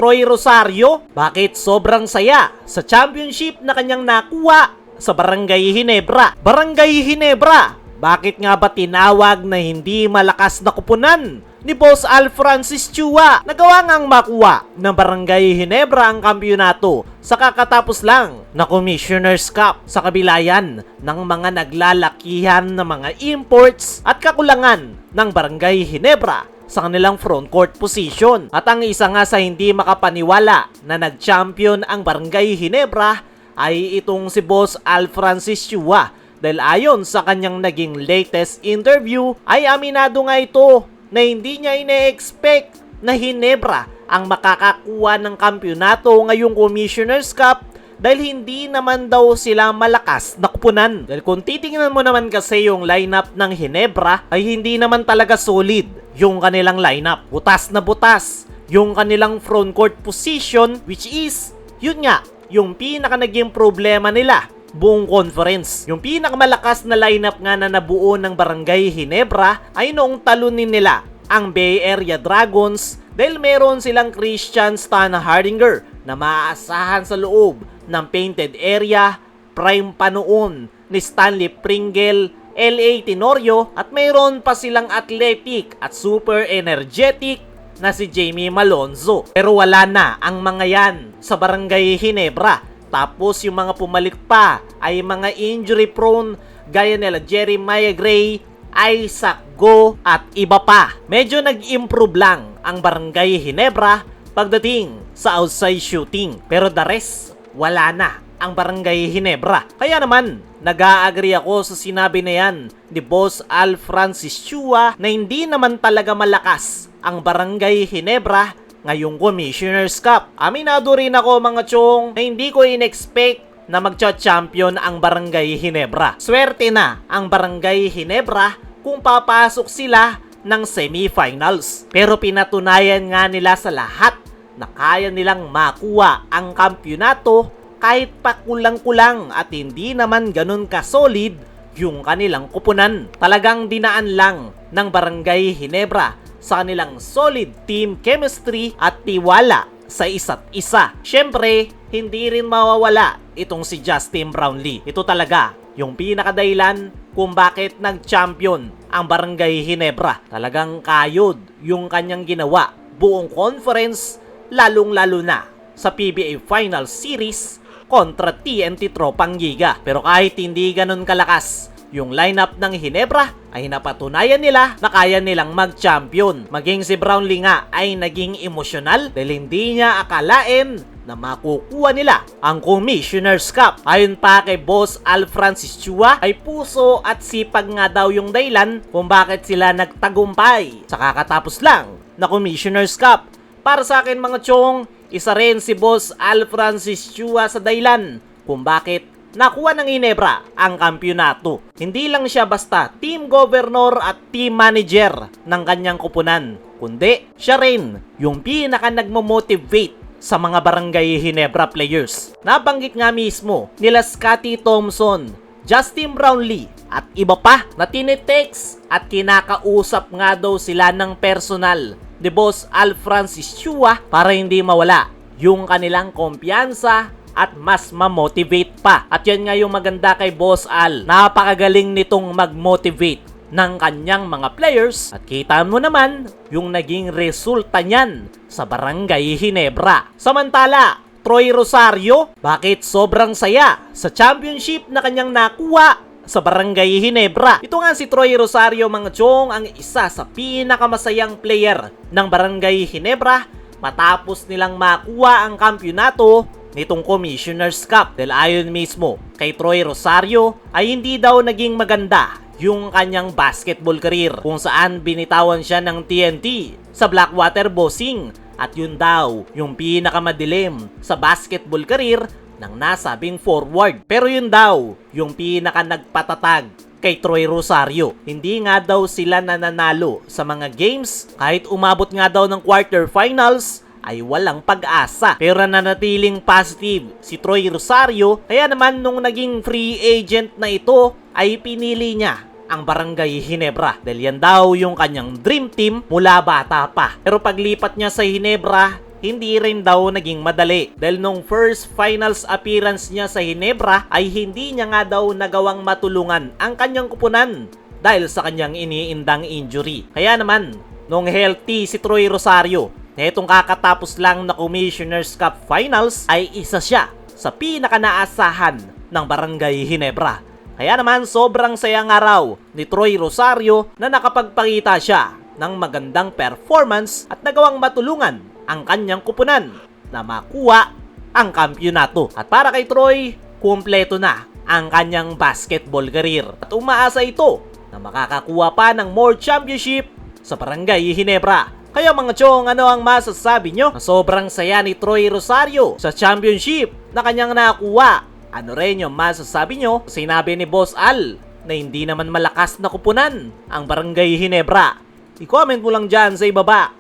Troy Rosario? Bakit sobrang saya sa championship na kanyang nakuha sa Barangay Ginebra? Barangay Ginebra, bakit nga ba tinawag na hindi malakas na kupunan ni Boss Al Francis Chua? Nagawa ngang makuha ng Barangay Ginebra ang kampyonato sa kakatapos lang na Commissioner's Cup sa kabilayan ng mga naglalakihan na mga imports at kakulangan ng Barangay Ginebra sa kanilang front court position. At ang isa nga sa hindi makapaniwala na nag-champion ang Barangay Ginebra ay itong si Boss Al Francis Chua, dahil ayon sa kanyang naging latest interview ay aminado nga ito na hindi niya ine-expect na Ginebra ang makakakuha ng kampyonato ngayong Commissioner's Cup dahil hindi naman daw sila malakas na kupunan. Dahil kung titingnan mo naman kasi yung lineup ng Ginebra ay hindi naman talaga solid yung kanilang lineup. Butas na butas yung kanilang front court position, which is, yun nga, yung pinaka naging problema nila buong conference. Yung pinakamalakas na lineup nga na nabuo ng Barangay Ginebra ay noong talunin nila ang Bay Area Dragons dahil meron silang Christian Stan Hardinger na maaasahan sa loob ng painted area, prime pa noon ni Stanley Pringle, LA Tenorio, at mayroon pa silang athletic at super energetic na si Jamie Malonzo. Pero wala na ang mga yan sa Barangay Ginebra. Tapos yung mga pumalik pa ay mga injury prone gaya nila Jeremiah Gray, Isaac Go at iba pa. Medyo nag-improve lang ang Barangay Ginebra pagdating sa outside shooting. Pero the rest, wala na ang Barangay Ginebra. Kaya naman, nag-a-agree ako sa sinabi na yan ni Boss Al Francis Chua na hindi naman talaga malakas ang Barangay Ginebra ngayong Commissioner's Cup. Aminado rin ako mga chong na hindi ko in-expect na magcha-champion ang Barangay Ginebra. Swerte na ang Barangay Ginebra kung papasok sila ng semifinals. Pero pinatunayan nga nila sa lahat na kaya nilang makuha ang kampyonato kahit pa kulang-kulang at hindi naman ganun ka-solid yung kanilang kupunan. Talagang dinaan lang ng Barangay Ginebra sa kanilang solid team chemistry at tiwala sa isa't isa. Syempre, hindi rin mawawala itong si Justin Brownlee. Ito talaga yung pinakadahilan kung bakit nag-champion ang Barangay Ginebra. Talagang kayod yung kanyang ginawa buong conference, lalong-lalo na sa PBA Final Series kontra TNT Tropang Giga. Pero kahit hindi ganun kalakas yung lineup ng Ginebra, ay napatunayan nila na kaya nilang mag-champion. Maging si Brownlee nga ay naging emosyonal dahil hindi niya akalain na makukuha nila ang Commissioner's Cup. Ayon pa kay Boss Al Francis Chua, ay puso at sipag nga daw yung dahilan kung bakit sila nagtagumpay sa kakatapos lang na Commissioner's Cup. Para sa akin mga chong, isa rin si Boss Al Francis Chua sa dahilan kung bakit nakuha ng Ginebra ang kampyonato. Hindi lang siya basta team governor at team manager ng kanyang kupunan, kundi siya rin yung pinaka nagmo-motivate sa mga Barangay Ginebra players. Nabanggit nga mismo nila Scottie Thompson, Justin Brownlee at iba pa na tinitext at kinakausap nga daw sila ng personal ni Boss Al Francis Chua para hindi mawala yung kanilang kumpiyansa at mas ma-motivate pa. At yan nga yung maganda kay Boss Al. Napakagaling nitong mag-motivate ng kanyang mga players. At kita mo naman yung naging resulta niyan sa Barangay Ginebra. Samantala, Troy Rosario, bakit sobrang saya sa championship na kanyang nakuha sa Barangay Ginebra? Ito nga si Troy Rosario mga chong, ang isa sa pinakamasayang player ng Barangay Ginebra matapos nilang makuha ang kampyonato nitong Commissioner's Cup. Dahil ayon mismo kay Troy Rosario ay hindi daw naging maganda yung kanyang basketball career, kung saan binitawan siya ng TNT sa Blackwater Bossing, at yun daw yung pinakamadilim sa basketball career ng nasabing forward. Pero yun daw yung pinaka nagpatatag kay Troy Rosario. Hindi nga daw sila nananalo sa mga games, kahit umabot nga daw ng quarterfinals ay walang pag-asa. Pero nanatiling positive si Troy Rosario, kaya naman nung naging free agent na ito ay pinili niya ang Barangay Ginebra dahil yan daw yung kanyang dream team mula bata pa. Pero paglipat niya sa Ginebra, hindi rin daw naging madali dahil nung first finals appearance niya sa Ginebra ay hindi niya nga daw nagawang matulungan ang kanyang kupunan dahil sa kanyang iniindang injury. Kaya naman, nung healthy si Troy Rosario, na itong kakatapos lang na Commissioner's Cup Finals ay isa siya sa pinakanaasahan ng Barangay Ginebra. Kaya naman sobrang sayang araw ni Troy Rosario na nakapagpakita siya ng magandang performance at nagawang matulungan ang kanyang kupunan na makuha ang kampyonato. At para kay Troy, kumpleto na ang kanyang basketball career. At umaasa ito na makakakuha pa ng more championship sa Barangay Ginebra. Kaya mga chong, ano ang masasabi nyo na sobrang saya ni Troy Rosario sa championship na kanyang nakuha? Ano rin yung masasabi nyo? Sinabi ni Boss Al na hindi naman malakas na kupunan ang Barangay Ginebra. I-comment mo lang dyan sa ibaba.